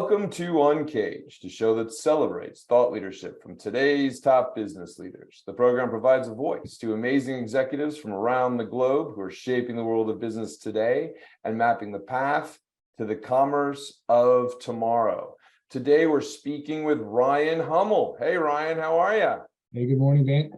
Welcome to Uncaged, a show that celebrates thought leadership from today's top business leaders. The program provides a voice to amazing executives from around the globe who are shaping the world of business today and mapping the path to the commerce of tomorrow. Today, we're speaking with Ryan Hummel. Hey, Ryan, how are you? Hey, good morning, Ben.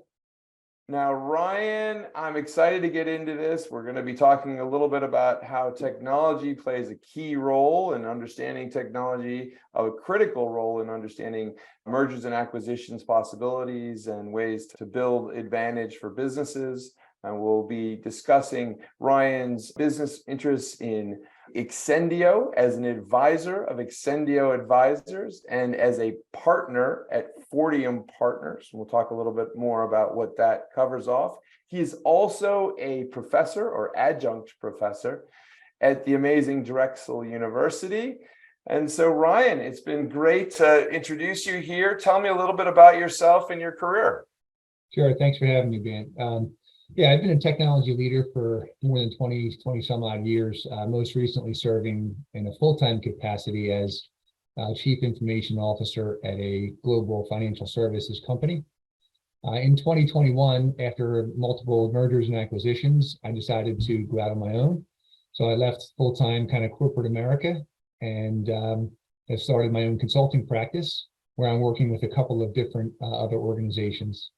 Now, Ryan, I'm excited to get into this. We're going to be talking a little bit about how technology plays a key role in understanding technology, a critical role in understanding mergers and acquisitions possibilities and ways to build advantage for businesses. And we'll be discussing Ryan's business interests in Excendio as an advisor of Excendio Advisors and as a partner at Fortium Partners. We'll talk a little bit more about what that covers off. He is also a professor or adjunct professor at the amazing Drexel University. And so, Ryan, it's been great to introduce you here. Tell me a little bit about yourself and your career. Sure. Thanks for having me, Ben. Yeah, I've been a technology leader for more than 20 some odd years, most recently serving in a full-time capacity as Chief Information Officer at a global financial services company. In 2021, after multiple mergers and acquisitions, I decided to go out on my own. So I left full-time kind of corporate America and have started my own consulting practice where I'm working with a couple of different other organizations.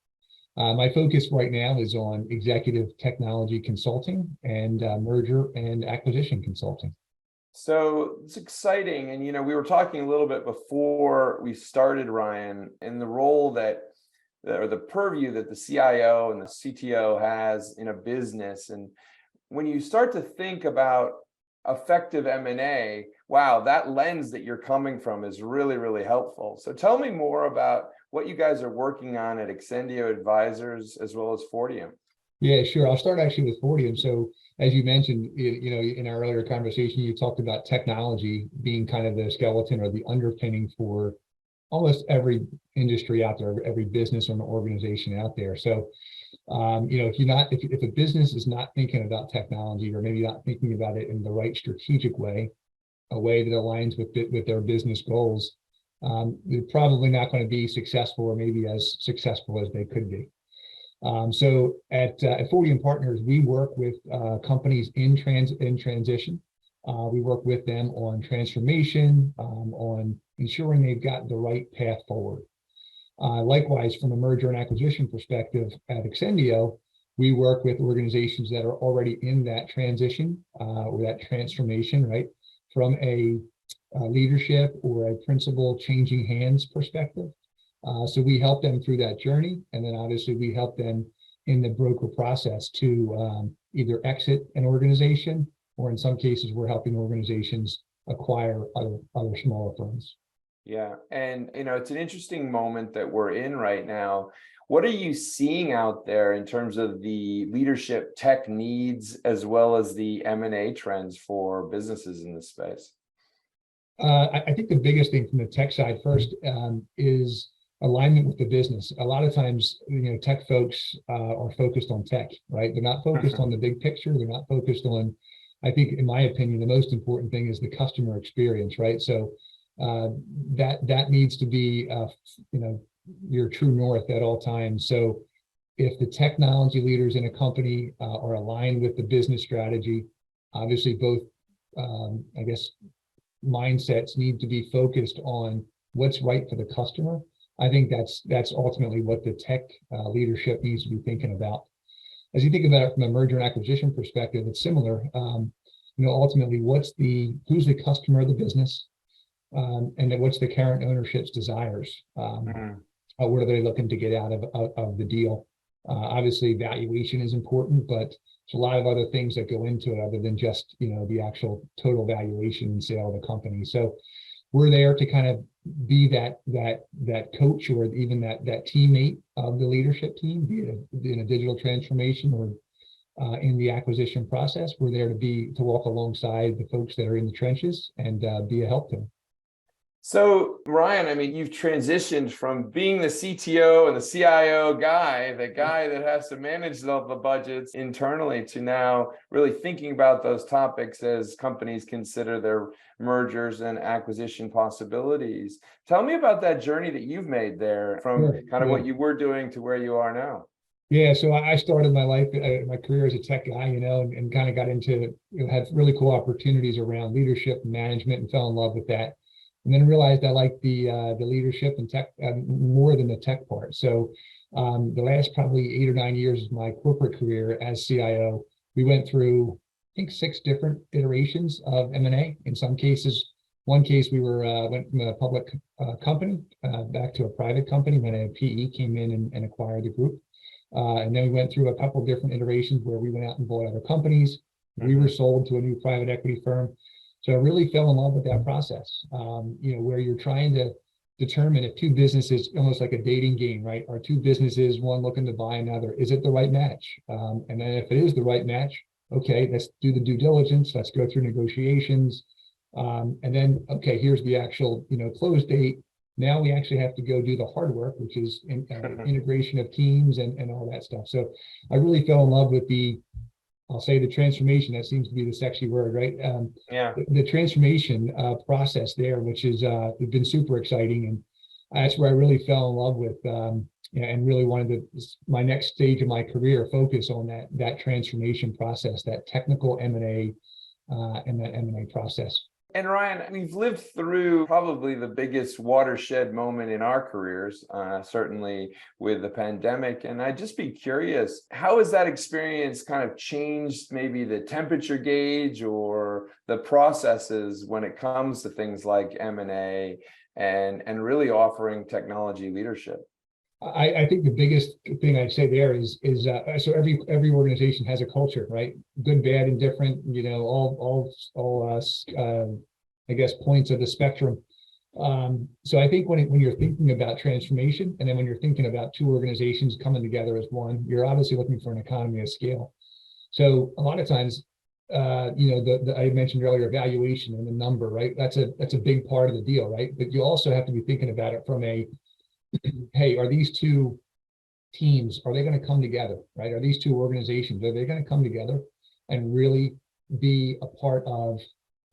My focus right now is on executive technology consulting and merger and acquisition consulting. So it's exciting. And, we were talking a little bit before we started, Ryan, in the role or the purview that the CIO and the CTO has in a business. And when you start to think about effective M&A, wow, that lens that you're coming from is really, really helpful. So tell me more about what you guys are working on at Excendio Advisors as well as Fortium. Yeah, sure. I'll start actually with Fortium. So as you mentioned, in our earlier conversation, you talked about technology being kind of the skeleton or the underpinning for almost every industry out there, every business or organization out there. So, if a business is not thinking about technology or maybe not thinking about it in the right strategic way, a way that aligns with their business goals, they're probably not going to be successful or maybe as successful as they could be. So at Fortium Partners, we work with companies in transition. We work with them on transformation, on ensuring they've got the right path forward. Likewise, from a merger and acquisition perspective at Excendio, we work with organizations that are already in that transition or that transformation, right? From a leadership or a principal changing hands perspective. So we help them through that journey. And then obviously we help them in the broker process to either exit an organization, or in some cases, we're helping organizations acquire other smaller firms. Yeah. And, it's an interesting moment that we're in right now. What are you seeing out there in terms of the leadership tech needs as well as the M&A trends for businesses in this space? I think the biggest thing from the tech side first is alignment with the business. A lot of times, tech folks are focused on tech, right? They're not focused on the big picture. They're not focused on, I think, in my opinion, the most important thing is the customer experience, right? So that needs to be, your true north at all times. So if the technology leaders in a company are aligned with the business strategy, obviously both, mindsets need to be focused on what's right for the customer. I think that's ultimately what the tech leadership needs to be thinking about. As you think about it from a merger and acquisition perspective, it's similar. Ultimately, who's the customer of the business, and then what's the current ownership's desires? What are they looking to get out of the deal? Obviously, valuation is important, but there's a lot of other things that go into it other than just the actual total valuation and sale of the company. So we're there to kind of be that coach or even that teammate of the leadership team, be it in a digital transformation or in the acquisition process. We're there to walk alongside the folks that are in the trenches and be a help to them. So, Ryan, I mean, you've transitioned from being the CTO and the CIO guy, the guy that has to manage the budgets internally, to now really thinking about those topics as companies consider their mergers and acquisition possibilities. Tell me about that journey that you've made there from Sure. kind of Yeah. what you were doing to where you are now. Yeah. So I started my life, my career as a tech guy, and kind of got into, had really cool opportunities around leadership and management and fell in love with that. And then realized I liked the leadership and tech more than the tech part. So the last probably 8 or 9 years of my corporate career as CIO, we went through, I think, 6 different iterations of M&A. In some cases, one case we went from a public company back to a private company when a PE came in and acquired the group. And then we went through a couple different iterations where we went out and bought other companies. We were sold to a new private equity firm. So I really fell in love with that process, where you're trying to determine if two businesses, almost like a dating game, right? Are two businesses, one looking to buy another, is it the right match? And then if it is the right match, okay, let's do the due diligence, let's go through negotiations. And then, okay, here's the actual, close date. Now we actually have to go do the hard work, which is integration of teams and all that stuff. So I really fell in love with I'll say the transformation. That seems to be the sexy word, right? Yeah. The transformation process there, which is been super exciting, and that's where I really fell in love with, and really wanted to, my next stage of my career, focus on that transformation process, that technical M&A, and that M&A process. And Ryan, we've lived through probably the biggest watershed moment in our careers, certainly with the pandemic. And I'd just be curious, how has that experience kind of changed maybe the temperature gauge or the processes when it comes to things like M&A and really offering technology leadership? I think the biggest thing I'd say there is so every organization has a culture, right? Good, bad, and different. All I guess points of the spectrum. So I think when you're thinking about transformation, and then when you're thinking about two organizations coming together as one, you're obviously looking for an economy of scale. So a lot of times, I mentioned earlier, valuation and the number, right? That's a big part of the deal, right? But you also have to be thinking about it from hey, are these two teams, are they going to come together, right? Are these two organizations, are they going to come together and really be a part of,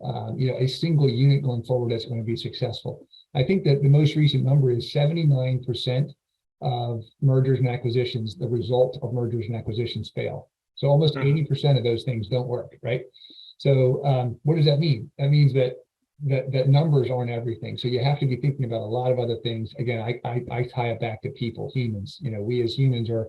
a single unit going forward that's going to be successful? I think that the most recent number is 79% of mergers and acquisitions, the result of mergers and acquisitions fail. So almost 80% of those things don't work, right? So what does that mean? That means that numbers aren't everything. So you have to be thinking about a lot of other things. Again, I tie it back to people, humans. We as humans are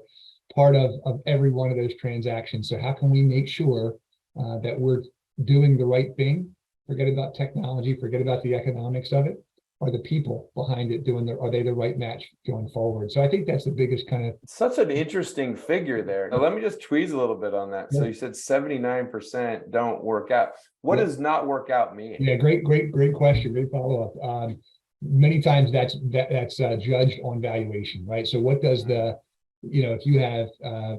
part of every one of those transactions. So how can we make sure that we're doing the right thing? Forget about technology, forget about the economics of it. Are the people behind it are they the right match going forward? So I think that's the biggest kind of. Such an interesting figure there. Now, let me just tweeze a little bit on that. Yeah. So you said 79% don't work out. What does not work out mean? Yeah, great question. Great follow-up. Many times that's judged on valuation, right? So what does if you have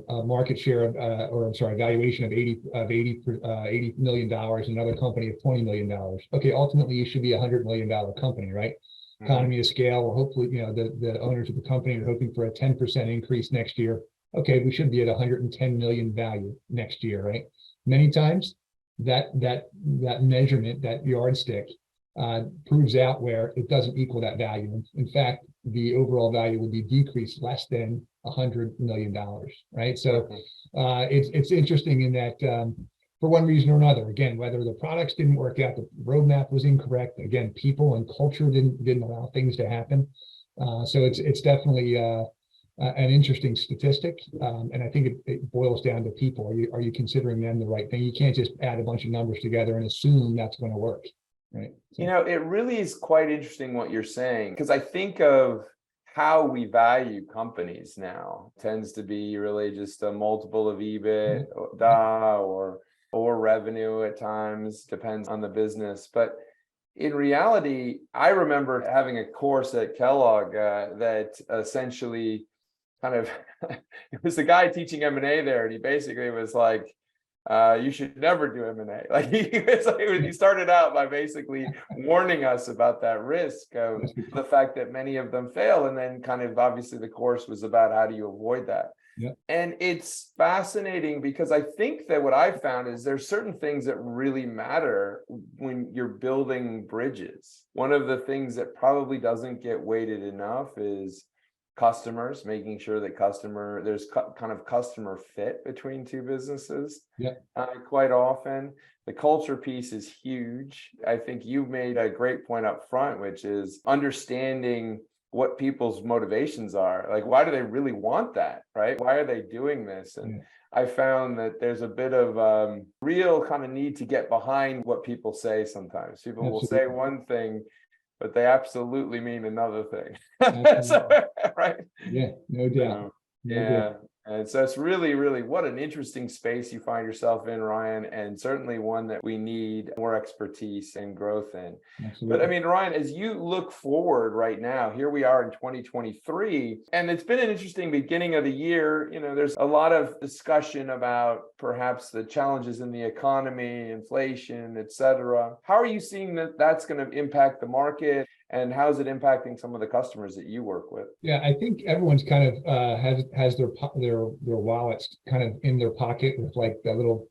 a market share of, valuation of $80 million, another company of $20 million. Okay, ultimately you should be $100 million company, right? Economy of scale. Well, hopefully, the owners of the company are hoping for a 10% increase next year. Okay, we should be at 110 million value next year, right? Many times that measurement, that yardstick, proves out where it doesn't equal that value. In fact, the overall value will be decreased less than $100 million, right? So it's interesting in that for one reason or another, again, whether the products didn't work out, the roadmap was incorrect, again, people and culture didn't allow things to happen. So it's definitely an interesting statistic, and I think it boils down to people. Are you considering them the right thing? You can't just add a bunch of numbers together and assume that's going to work, right? So. It really is quite interesting what you're saying, because I think of how we value companies now tends to be really just a multiple of EBITDA or revenue at times, depends on the business. But in reality, I remember having a course at Kellogg that essentially kind of it was the guy teaching M&A there, and he basically was like, you should never do M&A. Like he started out by basically warning us about that risk of the fact that many of them fail. And then kind of obviously the course was about how do you avoid that. Yeah. And it's fascinating because I think that what I found is there's certain things that really matter when you're building bridges. One of the things that probably doesn't get weighted enough is customers, making sure that there's kind of customer fit between two businesses. Yeah. Quite often the culture piece is huge. I think you made a great point up front, which is understanding what people's motivations are. Like, why do they really want that, right? Why are they doing this? And I found that there's a bit of real kind of need to get behind what people say sometimes. People will say one thing, but they absolutely mean another thing. So, right? Yeah, no doubt. Doubt. And so it's really, really what an interesting space you find yourself in, Ryan, and certainly one that we need more expertise and growth in. Absolutely. But I mean, Ryan, as you look forward right now, here we are in 2023, and it's been an interesting beginning of the year. You know, there's a lot of discussion about perhaps the challenges in the economy, inflation, et cetera. How are you seeing that that's going to impact the market? And how's it impacting some of the customers that you work with? Yeah, I think everyone's kind of has their wallets kind of in their pocket with like that little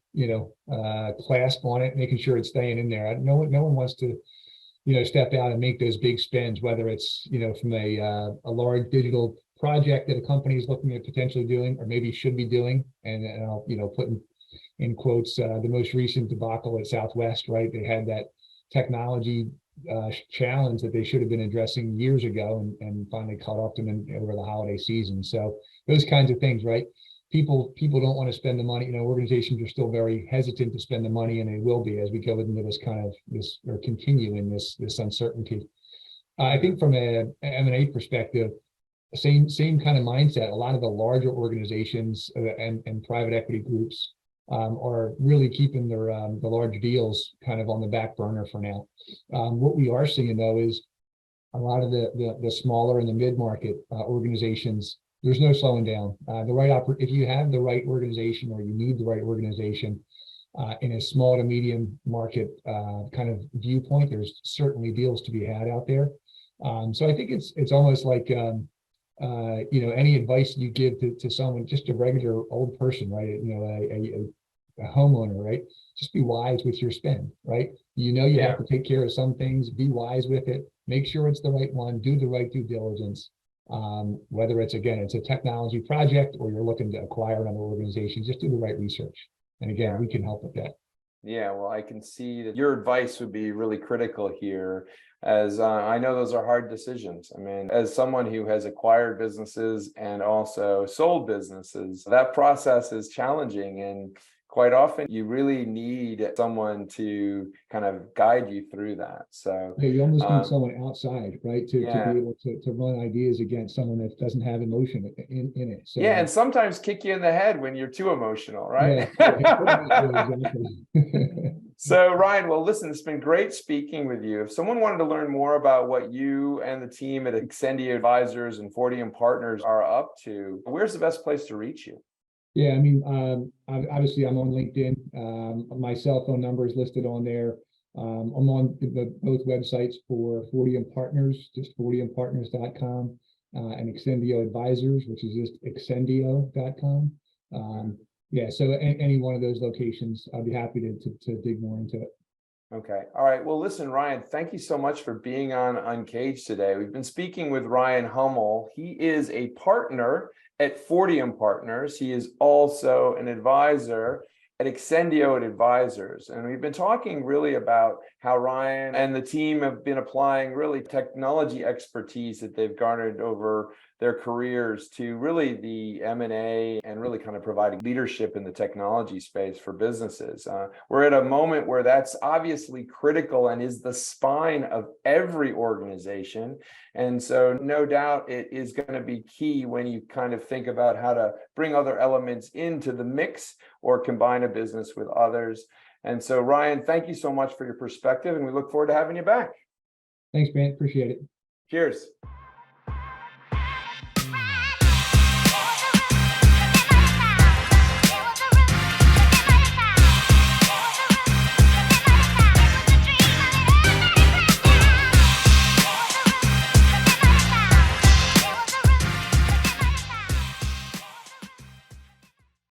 clasp on it, making sure it's staying in there. No one wants to step out and make those big spends, whether it's from a large digital project that a company is looking at potentially doing or maybe should be doing, and I'll put in quotes the most recent debacle at Southwest, right? They had that technology challenge that they should have been addressing years ago and finally caught up to them over the holiday season. So those kinds of things, right? People don't want to spend the money. Organizations are still very hesitant to spend the money, and they will be as we go into this or continue in this uncertainty. I think from a M&A perspective, same kind of mindset. A lot of the larger organizations and private equity groups are really keeping their the large deals kind of on the back burner for now. What we are seeing though is a lot of the smaller and the mid-market organizations. There's no slowing down. If you have the right organization or you need the right organization in a small to medium market kind of viewpoint, there's certainly deals to be had out there. So I think it's almost like any advice you give to someone, just a regular old person, right? A homeowner, right? Just be wise with your spend, right? You have to take care of some things, be wise with it, make sure it's the right one, do the right due diligence. Whether it's a technology project or you're looking to acquire another organization, just do the right research. And again, we can help with that. Yeah, well, I can see that your advice would be really critical here, as I know those are hard decisions. I mean, as someone who has acquired businesses and also sold businesses, that process is challenging, and quite often you really need someone to kind of guide you through that. So you almost need someone outside, right, to be able to run ideas against someone that doesn't have emotion in it. So, and sometimes kick you in the head when you're too emotional, right? So Ryan, well, listen, it's been great speaking with you. If someone wanted to learn more about what you and the team at Excendio Advisors and Fortium Partners are up to, where's the best place to reach you? Yeah, I mean, obviously I'm on LinkedIn. My cell phone number is listed on there. I'm on both websites for Fortium Partners, just fortiumpartners.com, and Excendio Advisors, which is just excendio.com. So any one of those locations, I'd be happy to dig more into it. Okay. All right. Well, listen, Ryan, thank you so much for being on Uncaged today. We've been speaking with Ryan Hummel. He is a partner at Fortium Partners. He is also an advisor at Excendio and Advisors. And we've been talking really about how Ryan and the team have been applying really technology expertise that they've garnered over their careers to really the M&A and really kind of providing leadership in the technology space for businesses. We're at a moment where that's obviously critical and is the spine of every organization. And so no doubt it is going to be key when you kind of think about how to bring other elements into the mix or combine a business with others. And so, Ryan, thank you so much for your perspective, and we look forward to having you back. Thanks, Brent. Appreciate it. Cheers.